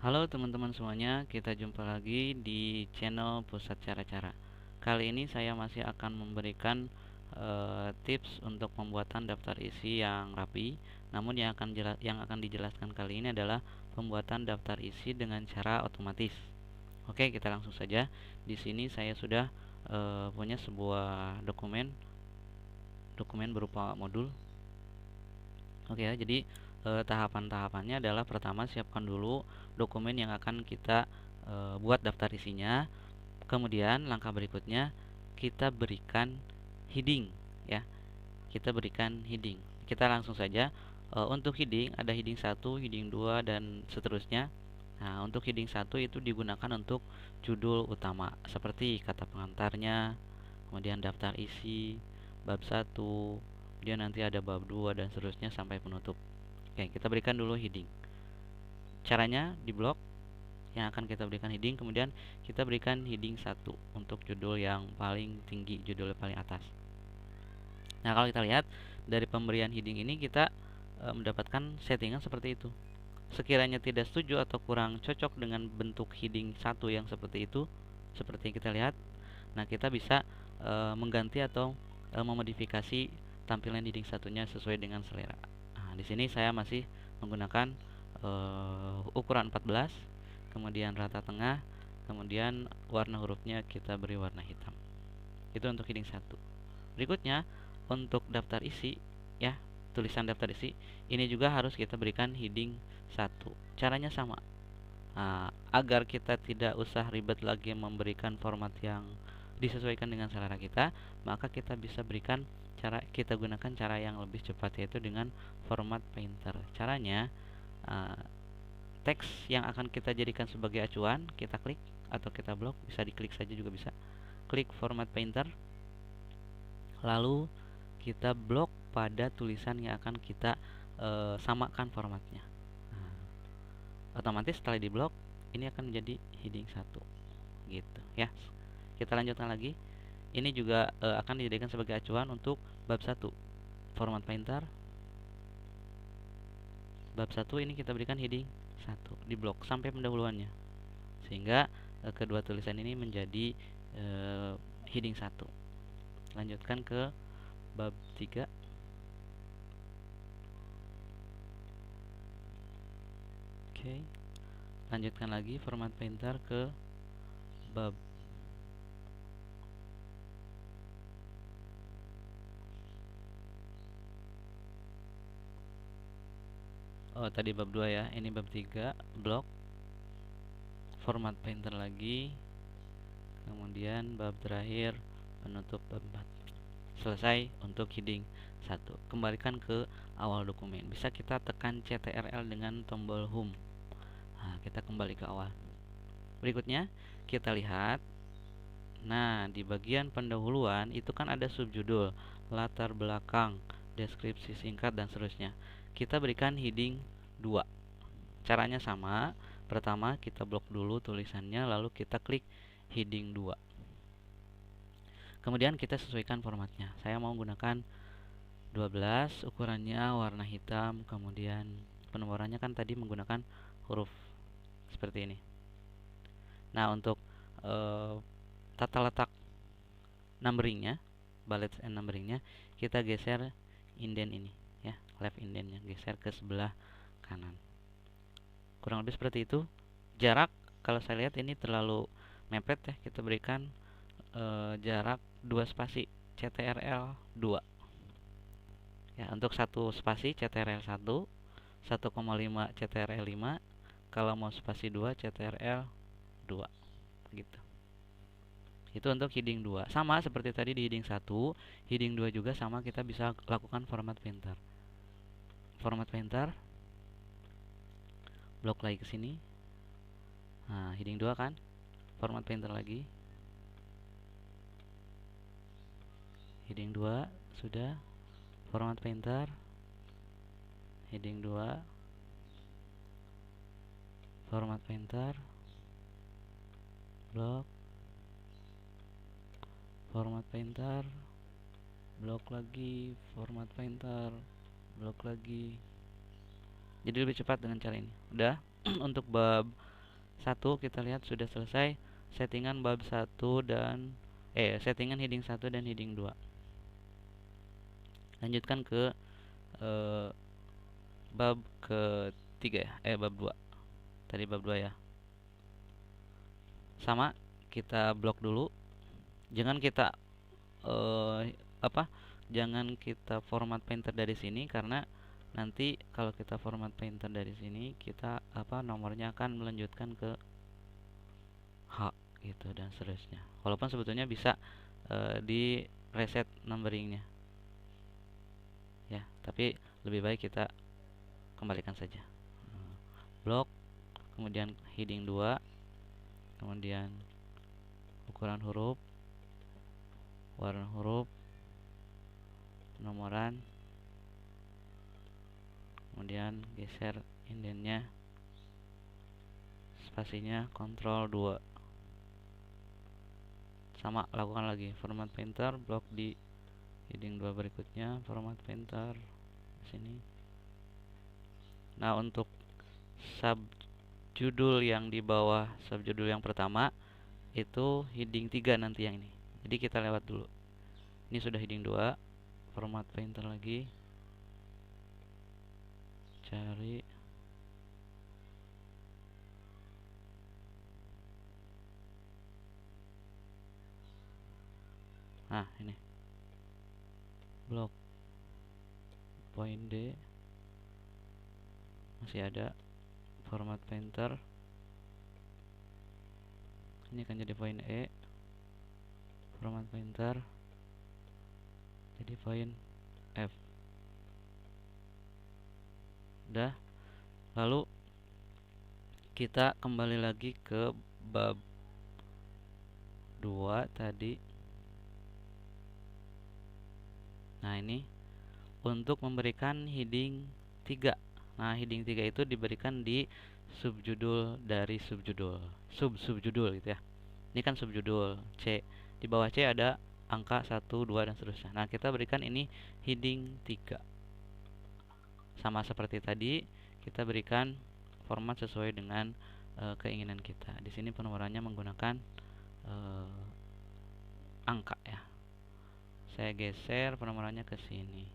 Halo teman-teman semuanya, kita jumpa lagi di channel Pusat Cara-Cara. Kali ini saya masih akan memberikan tips untuk pembuatan daftar isi yang rapi. Namun yang akan dijelaskan kali ini adalah pembuatan daftar isi dengan cara otomatis. Oke, kita langsung saja. Di sini saya sudah punya sebuah dokumen berupa modul. Oke ya, jadi tahapan-tahapannya adalah pertama siapkan dulu dokumen yang akan kita buat daftar isinya. Kemudian langkah berikutnya kita berikan heading ya. Kita berikan heading. Kita langsung saja untuk heading ada heading 1, heading 2 dan seterusnya. Nah, untuk heading 1 itu digunakan untuk judul utama seperti kata pengantarnya, kemudian daftar isi, bab 1, kemudian nanti ada bab 2 dan seterusnya sampai penutup. Oke, kita berikan dulu heading. Caranya di blok yang akan kita berikan heading, kemudian kita berikan heading 1 untuk judul yang paling tinggi, judul yang paling atas. Nah, kalau kita lihat dari pemberian heading ini kita mendapatkan settingan seperti itu. Sekiranya tidak setuju atau kurang cocok dengan bentuk heading 1 yang seperti itu, seperti yang kita lihat, nah kita bisa mengganti atau memodifikasi tampilan heading satunya sesuai dengan selera. Nah, di sini saya masih menggunakan ukuran 14, kemudian rata tengah, kemudian warna hurufnya kita beri warna hitam. Itu untuk heading 1. Berikutnya untuk daftar isi ya, tulisan daftar isi ini juga harus kita berikan heading 1. Caranya sama. Nah, agar kita tidak usah ribet lagi memberikan format yang disesuaikan dengan selera kita, maka kita bisa gunakan cara yang lebih cepat, yaitu dengan format painter. Caranya teks yang akan kita jadikan sebagai acuan kita klik atau kita blok, bisa diklik saja juga bisa. Klik format painter, lalu kita blok pada tulisan yang akan kita samakan formatnya. Nah, otomatis setelah di blok ini akan menjadi heading 1 gitu ya. Kita lanjutkan lagi. Ini juga akan dijadikan sebagai acuan untuk bab 1. Format painter bab 1 ini kita berikan heading 1 di blok sampai pendahuluannya, sehingga kedua tulisan ini menjadi heading 1. Lanjutkan ke bab 3. Oke. Lanjutkan lagi format painter ke bab tadi bab 2 ya. Ini bab 3 blok. Format painter lagi. Kemudian bab terakhir penutup bab 4. Selesai untuk heading 1. Kembalikan ke awal dokumen. Bisa kita tekan CTRL dengan tombol home. Nah, kita kembali ke awal. Berikutnya kita lihat. Nah, di bagian pendahuluan itu kan ada subjudul, latar belakang, deskripsi singkat dan seterusnya. Kita berikan heading 2. Caranya sama. Pertama kita blok dulu tulisannya, lalu kita klik heading 2. Kemudian kita sesuaikan formatnya. Saya mau menggunakan 12, ukurannya warna hitam, kemudian penomorannya kan tadi menggunakan huruf seperti ini. Nah, untuk tata letak numberingnya, bullets and numberingnya, kita geser indent ini ya, left indentnya geser ke sebelah kanan. Kurang lebih seperti itu. Jarak kalau saya lihat ini terlalu mepet ya, kita berikan jarak 2 spasi, CTRL 2 ya. Untuk 1 spasi CTRL 1, 1,5 CTRL 5, kalau mau spasi 2 CTRL 2 gitu. Itu untuk heading 2. Sama seperti tadi di heading 1, heading 2 juga sama, kita bisa lakukan format painter. Format painter, blok lagi ke sini. Nah, heading 2 kan. Format painter lagi. Heading 2 sudah. Format painter. Heading 2. Format painter. Blok. Format painter. Blok lagi, format painter, blok lagi. Jadi lebih cepat dengan cara ini. Udah. Untuk bab 1 kita lihat sudah selesai settingan bab 1 dan settingan heading 1 dan heading 2. Lanjutkan ke bab ketiga ya, bab 2. Tadi bab 2 ya. Sama, kita blok dulu. Jangan kita jangan kita format painter dari sini, karena nanti kalau kita format painter dari sini kita nomornya akan melanjutkan ke H gitu dan seterusnya. Walaupun sebetulnya bisa di reset numberingnya ya, tapi lebih baik kita kembalikan saja. Blok, kemudian heading 2, kemudian ukuran huruf, warna huruf, penomoran, kemudian geser indennya, spasinya Ctrl 2. Sama, lakukan lagi format painter, blok di heading 2 berikutnya, format painter sini. Nah, untuk subjudul yang di bawah subjudul yang pertama itu heading 3 nanti yang ini. Jadi kita lewat dulu. Ini sudah heading 2, format painter lagi. Cari ini blok point D masih ada, format painter ini akan jadi point E, format painter jadi point F. Udah, lalu kita kembali lagi ke bab 2 tadi. Nah, ini untuk memberikan heading 3. Nah, heading 3 itu diberikan di subjudul dari subjudul, subjudul gitu ya. Ini kan subjudul C. Di bawah C ada angka 1, 2 dan seterusnya. Nah, kita berikan ini heading 3. Sama seperti tadi, kita berikan format sesuai dengan keinginan kita. Di sini penomorannya menggunakan angka ya. Saya geser penomorannya ke sini,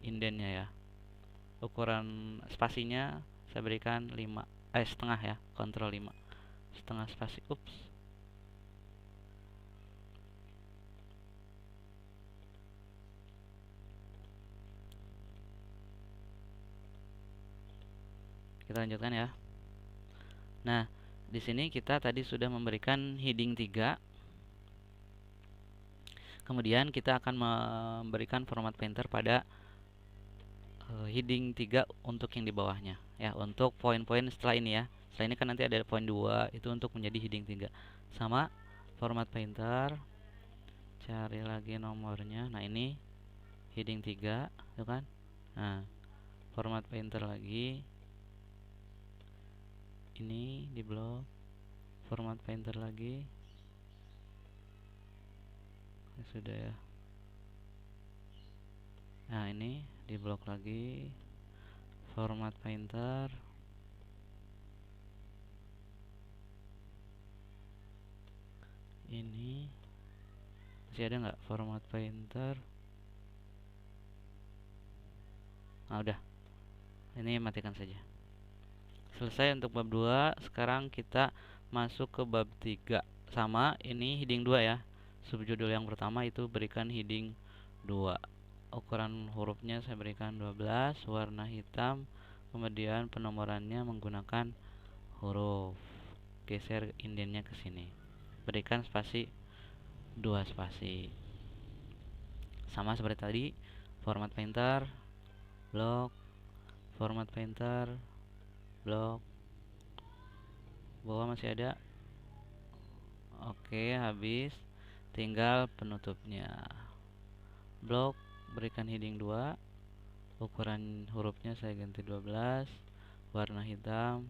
indennya ya. Ukuran spasinya saya berikan 5 setengah ya, Ctrl 5, setengah spasi. Kita lanjutkan ya. Nah, di sini kita tadi sudah memberikan heading 3. Kemudian kita akan memberikan format painter pada heading 3 untuk yang di bawahnya ya, untuk poin-poin setelah ini ya. Setelah ini kan nanti ada poin 2, itu untuk menjadi heading 3. Sama, format painter, cari lagi nomornya. Nah, ini heading 3 itu kan. Nah, format painter lagi, ini di blok, format painter lagi. Sudah ya. Nah, ini di blok lagi, format painter, ini masih ada nggak format painter? Nah, udah, ini matikan saja. Selesai untuk bab 2. Sekarang kita masuk ke bab 3. Sama, ini heading 2 ya. Subjudul yang pertama itu berikan heading 2. Ukuran hurufnya saya berikan 12, warna hitam, kemudian penomorannya menggunakan huruf. Geser indennya ke sini. Berikan spasi 2 spasi. Sama seperti tadi, format painter, blok, format painter, blok, bawah masih ada. Oke, habis. Tinggal penutupnya. Blok, berikan heading 2. Ukuran hurufnya saya ganti 12, warna hitam,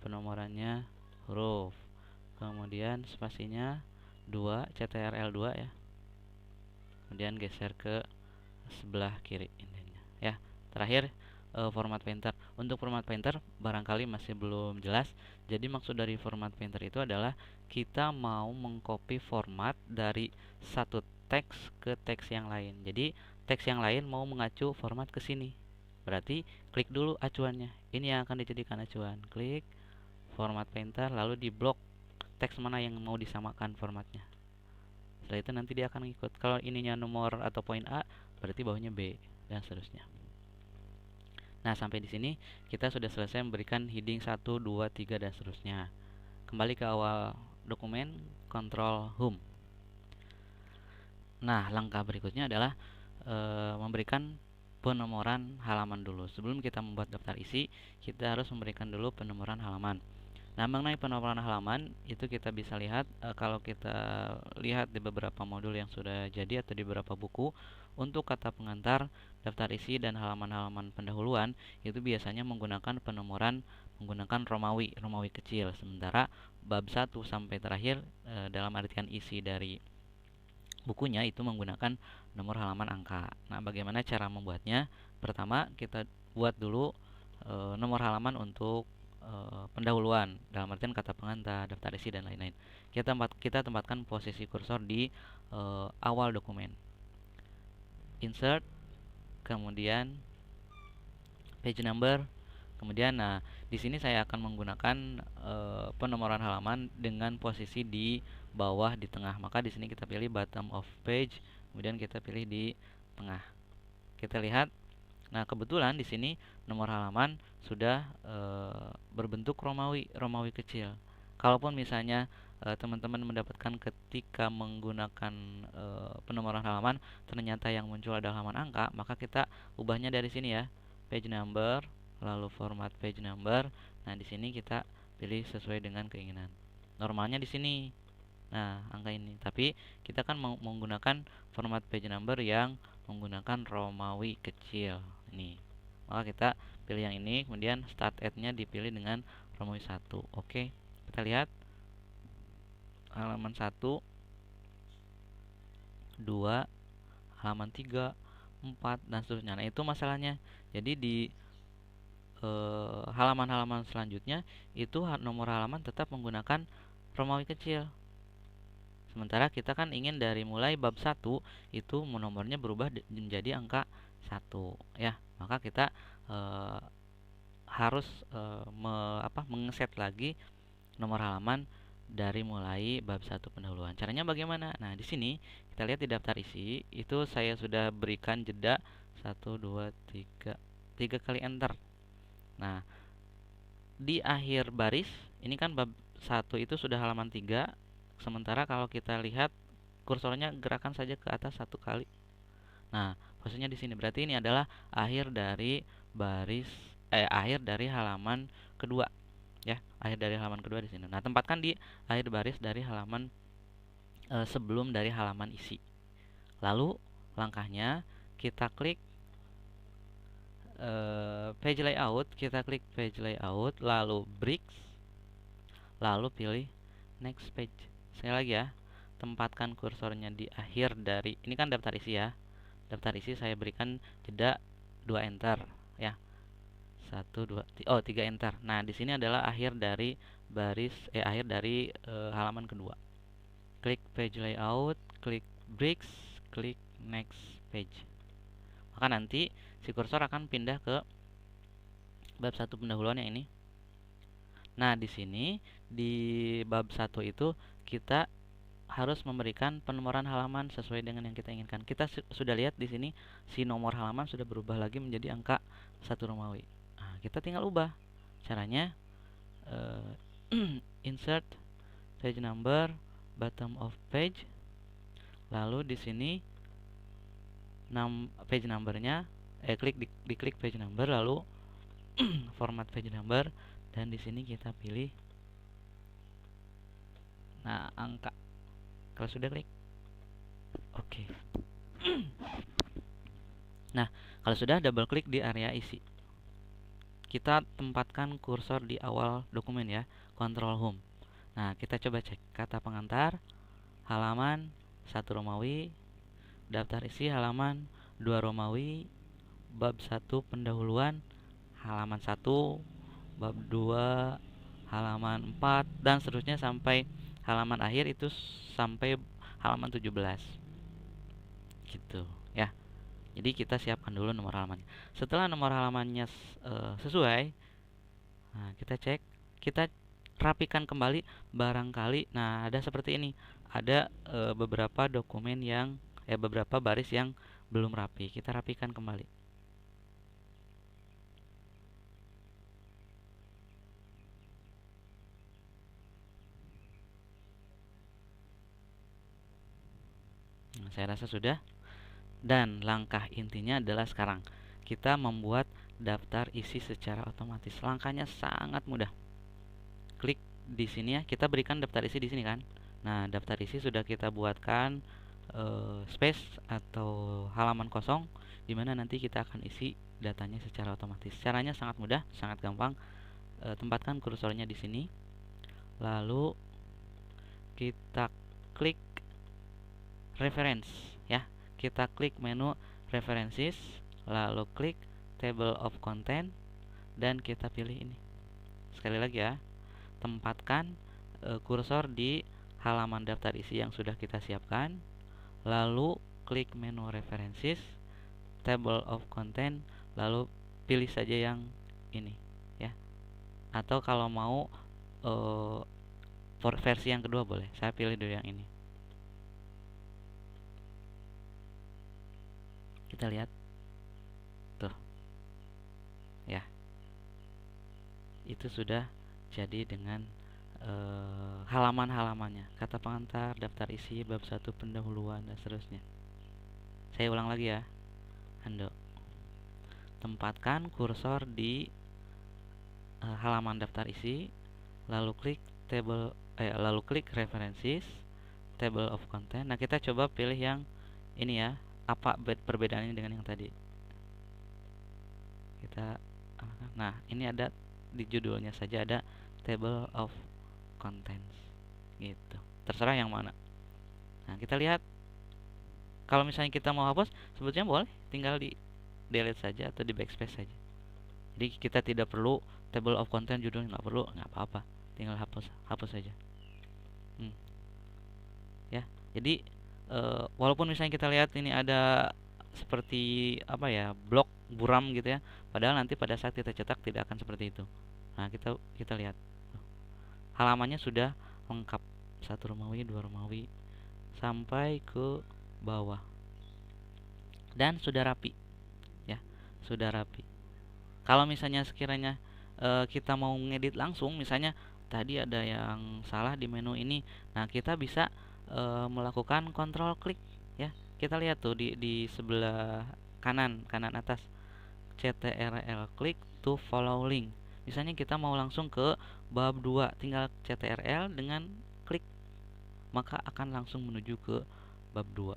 penomorannya huruf. Kemudian spasinya 2, CTRL 2 ya. Kemudian geser ke sebelah kiri indennya ya. Terakhir format painter. Untuk format painter barangkali masih belum jelas. Jadi maksud dari format painter itu adalah kita mau mengcopy format dari satu teks ke teks yang lain. Jadi teks yang lain mau mengacu format ke sini. Berarti klik dulu acuannya. Ini yang akan dijadikan acuan. Klik format painter lalu di blok teks mana yang mau disamakan formatnya. Setelah itu nanti dia akan ngikut. Kalau ininya nomor atau poin A, berarti bawahnya B dan seterusnya. Nah, sampai di sini kita sudah selesai memberikan heading 1, 2, 3 dan seterusnya. Kembali ke awal dokumen, Control Home. Nah, langkah berikutnya adalah memberikan penomoran halaman dulu. Sebelum kita membuat daftar isi, kita harus memberikan dulu penomoran halaman. Nah, mengenai penomoran halaman itu kita bisa lihat kalau kita lihat di beberapa modul yang sudah jadi atau di beberapa buku, untuk kata pengantar, daftar isi dan halaman-halaman pendahuluan itu biasanya menggunakan penomoran menggunakan Romawi kecil. Sementara bab 1 sampai terakhir dalam artian isi dari bukunya itu menggunakan nomor halaman angka. Nah, bagaimana cara membuatnya? Pertama, kita buat dulu nomor halaman untuk pendahuluan dalam artian kata pengantar, daftar isi dan lain-lain. Kita tempatkan posisi kursor di awal dokumen. Insert, kemudian page number, kemudian di sini saya akan menggunakan penomoran halaman dengan posisi di bawah di tengah. Maka di sini kita pilih bottom of page, kemudian kita pilih di tengah. Kita lihat. Nah, kebetulan di sini nomor halaman sudah berbentuk Romawi kecil. Kalaupun misalnya teman-teman mendapatkan ketika menggunakan penomoran halaman ternyata yang muncul adalah halaman angka, maka kita ubahnya dari sini ya. Page number, lalu format page number. Nah, di sini kita pilih sesuai dengan keinginan. Normalnya di sini. Nah, angka ini. Tapi kita kan menggunakan format page number yang menggunakan Romawi kecil. Ini. Maka kita pilih yang ini, kemudian start at-nya dipilih dengan Romawi 1. Oke. Kita lihat halaman 1, 2, halaman 3, 4 dan seterusnya. Nah, itu masalahnya. Jadi di halaman-halaman selanjutnya itu nomor halaman tetap menggunakan Romawi kecil. Sementara kita kan ingin dari mulai bab 1 itu nomornya berubah menjadi angka 1 ya. Maka kita harus mengeset lagi nomor halaman dari mulai bab 1 pendahuluan. Caranya bagaimana? Nah, di sini kita lihat di daftar isi itu saya sudah berikan jeda 1 2 3 kali enter. Nah, di akhir baris ini kan bab 1 itu sudah halaman 3. Sementara kalau kita lihat kursornya gerakan saja ke atas 1 kali. Nah, posisinya di sini berarti ini adalah akhir dari akhir dari halaman kedua ya, akhir dari halaman kedua di sini. Nah, tempatkan di akhir baris dari halaman sebelum dari halaman isi. Lalu langkahnya kita klik page layout, kita klik page layout, lalu bricks, lalu pilih next page. Sekali lagi ya, tempatkan kursornya di akhir dari, ini kan daftar isi ya. Daftar isi saya berikan jeda 2 enter ya. 1 2 3 enter. Nah, di sini adalah akhir dari akhir dari halaman kedua. Klik page layout, klik bricks, klik next page. Maka nanti si kursor akan pindah ke bab 1 pendahuluan yang ini. Nah, di sini di bab 1 itu kita harus memberikan penomoran halaman sesuai dengan yang kita inginkan. Kita sudah lihat di sini si nomor halaman sudah berubah lagi menjadi angka 1 Romawi. Nah, kita tinggal ubah. Caranya insert page number, bottom of page. Lalu di sini page numbernya diklik page number, lalu format page number, dan di sini kita pilih angka. Kalau sudah klik oke. Nah, kalau sudah double klik di area isi. Kita tempatkan kursor di awal dokumen ya, Control Home. Nah, kita coba cek kata pengantar halaman 1 Romawi, daftar isi halaman 2 Romawi, bab 1 pendahuluan halaman 1, bab 2, halaman 4 dan seterusnya sampai halaman akhir itu sampai halaman 17. Gitu ya. Jadi kita siapkan dulu nomor halamannya. Setelah nomor halamannya sesuai, nah kita cek, kita rapikan kembali barangkali. Nah, ada seperti ini. Ada beberapa dokumen yang beberapa baris yang belum rapi. Kita rapikan kembali. Nah, saya rasa sudah. Dan langkah intinya adalah sekarang kita membuat daftar isi secara otomatis. Langkahnya sangat mudah. Klik di sini ya, kita berikan daftar isi di sini kan. Nah, daftar isi sudah kita buatkan space atau halaman kosong di mana nanti kita akan isi datanya secara otomatis. Caranya sangat mudah, sangat gampang. Tempatkan kursornya di sini. Lalu kita klik reference ya. Kita klik menu references, lalu klik table of content dan kita pilih ini. Sekali lagi ya, tempatkan kursor di halaman daftar isi yang sudah kita siapkan, lalu klik menu references, table of content, lalu pilih saja yang ini ya. Atau kalau mau versi yang kedua boleh, saya pilih dulu yang ini. Kita lihat tuh ya, itu sudah jadi dengan halaman-halamannya, kata pengantar, daftar isi, bab 1, pendahuluan dan seterusnya. Saya ulang lagi ya. Ando tempatkan kursor di halaman daftar isi, lalu klik lalu klik references, table of content. Nah, kita coba pilih yang ini ya. Apa perbedaannya dengan yang tadi? Nah, ini ada di judulnya saja ada table of contents gitu. Terserah yang mana. Nah, kita lihat kalau misalnya kita mau hapus sebetulnya boleh, tinggal di delete saja atau di backspace saja. Jadi kita tidak perlu table of content judulnya, nggak perlu, nggak apa-apa, tinggal hapus saja. Ya, jadi walaupun misalnya kita lihat ini ada seperti apa ya, blok buram gitu ya, padahal nanti pada saat kita cetak tidak akan seperti itu. Nah, kita lihat halamannya sudah lengkap, 1 Romawi, 2 Romawi sampai ke bawah dan sudah rapi ya, sudah rapi. Kalau misalnya sekiranya kita mau ngedit langsung, misalnya tadi ada yang salah di menu ini, nah kita bisa melakukan kontrol klik ya. Kita lihat tuh di sebelah kanan atas CTRL klik to follow link. Misalnya kita mau langsung ke bab 2, tinggal CTRL dengan klik, maka akan langsung menuju ke bab 2.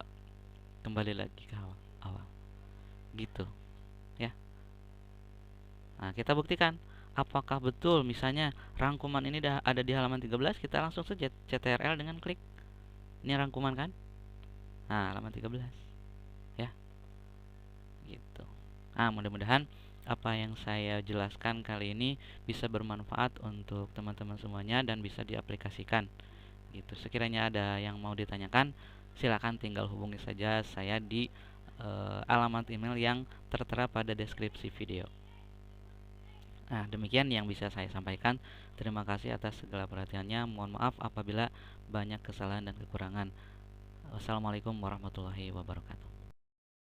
Kembali lagi ke awal. Gitu ya. Nah, kita buktikan apakah betul misalnya rangkuman ini ada di halaman 13, kita langsung saja CTRL dengan klik. Ini rangkuman kan? Nah, halaman 13 ya. Gitu. Nah, mudah-mudahan apa yang saya jelaskan kali ini bisa bermanfaat untuk teman-teman semuanya dan bisa diaplikasikan. Gitu. Sekiranya ada yang mau ditanyakan, silakan tinggal hubungi saja saya di alamat email yang tertera pada deskripsi video. Nah, demikian yang bisa saya sampaikan. Terima kasih atas segala perhatiannya. Mohon maaf apabila banyak kesalahan dan kekurangan. Wassalamualaikum warahmatullahi wabarakatuh.